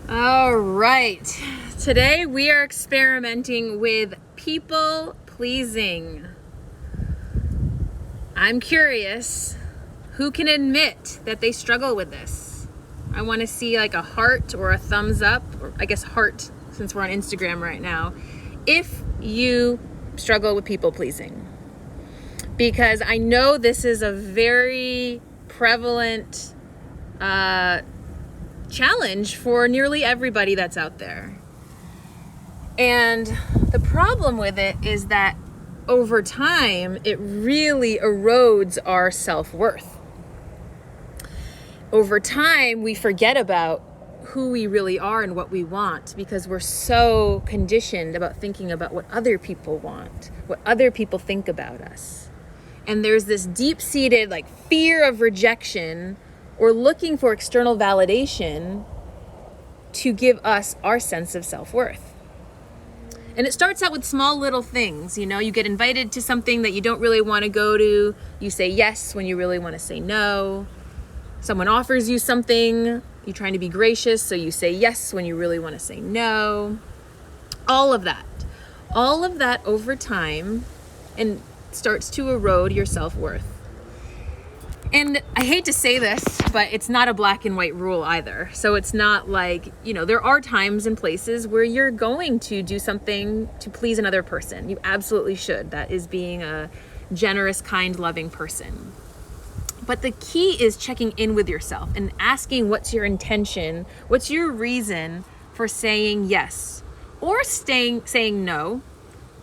All right. Today we are experimenting with people pleasing. I'm curious, who can admit that they struggle with this? I want to see like a heart or a thumbs up, or I guess heart since we're on Instagram right now, if you struggle with people pleasing. Because I know this is a very prevalent challenge for nearly everybody that's out there. And the problem with it is that over time, it really erodes our self-worth. Over time, we forget about who we really are and what we want because we're so conditioned about thinking about what other people want, what other people think about us. And there's this deep-seated like fear of rejection or looking for external validation to give us our sense of self-worth. And it starts out with small little things. You know, you get invited to something that you don't really want to go to. You say yes when you really want to say no. Someone offers you something. You're trying to be gracious, so you say yes when you really want to say no. All of that over time and starts to erode your self-worth. And I hate to say this, but it's not a black and white rule either. So it's not like, there are times and places where you're going to do something to please another person. You absolutely should. That is being a generous, kind, loving person. But the key is checking in with yourself and asking what's your intention, what's your reason for saying yes, or saying no,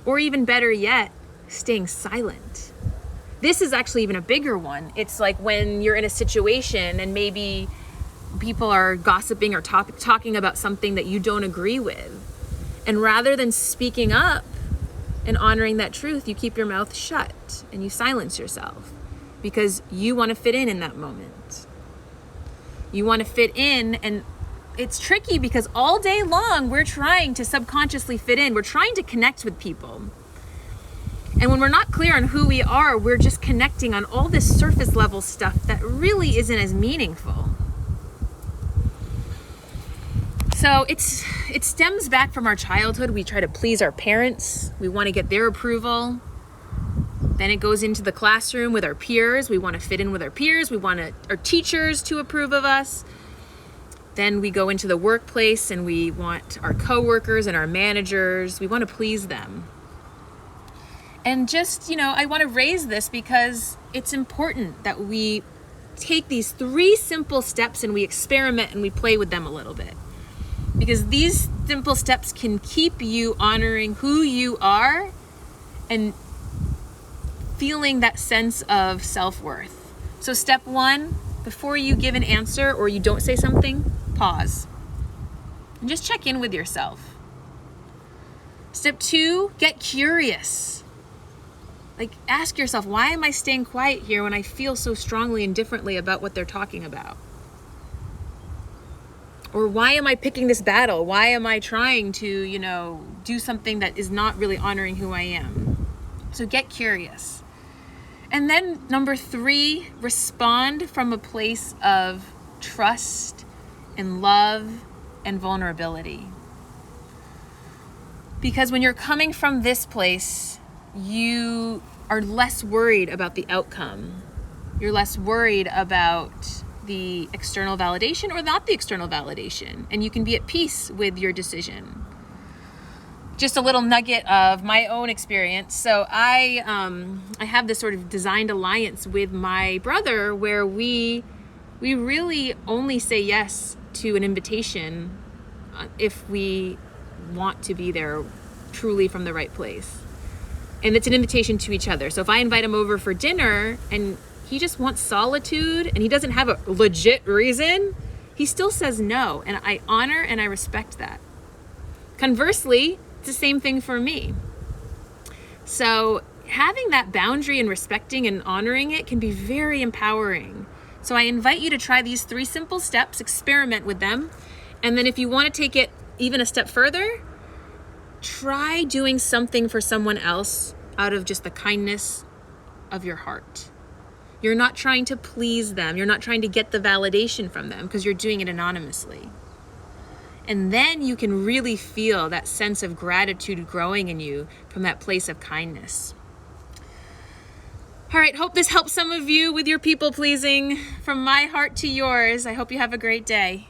or even better yet, staying silent. This is actually even a bigger one. It's like when you're in a situation and maybe people are gossiping or talking about something that you don't agree with. And rather than speaking up and honoring that truth, you keep your mouth shut and you silence yourself because you want to fit in that moment. You want to fit in, and it's tricky because all day long we're trying to subconsciously fit in. We're trying to connect with people. And when we're not clear on who we are, we're just connecting on all this surface level stuff that really isn't as meaningful. So it stems back from our childhood. We try to please our parents. We want to get their approval. Then it goes into the classroom with our peers. We want to fit in with our peers. We want our teachers to approve of us. Then we go into the workplace and we want our coworkers and our managers. We want to please them. And just, I want to raise this because it's important that we take these 3 simple steps and we experiment and we play with them a little bit. Because these simple steps can keep you honoring who you are and feeling that sense of self-worth. So step 1, before you give an answer or you don't say something, pause. And just check in with yourself. Step 2, get curious. Like, ask yourself, why am I staying quiet here when I feel so strongly and differently about what they're talking about? Or why am I picking this battle? Why am I trying to, do something that is not really honoring who I am? So get curious. And then number 3, respond from a place of trust and love and vulnerability. Because when you're coming from this place, you are less worried about the outcome. You're less worried about the external validation or not the external validation, and you can be at peace with your decision. Just a little nugget of my own experience. So I have this sort of designed alliance with my brother where we really only say yes to an invitation if we want to be there truly from the right place. And it's an invitation to each other. So if I invite him over for dinner and he just wants solitude and he doesn't have a legit reason, he still says no. And I honor and I respect that. Conversely, it's the same thing for me. So having that boundary and respecting and honoring it can be very empowering. So I invite you to try these 3 simple steps, experiment with them. And then if you want to take it even a step further, try doing something for someone else out of just the kindness of your heart. You're not trying to please them. You're not trying to get the validation from them because you're doing it anonymously. And then you can really feel that sense of gratitude growing in you from that place of kindness. All right, hope this helps some of you with your people pleasing. From my heart to yours, I hope you have a great day.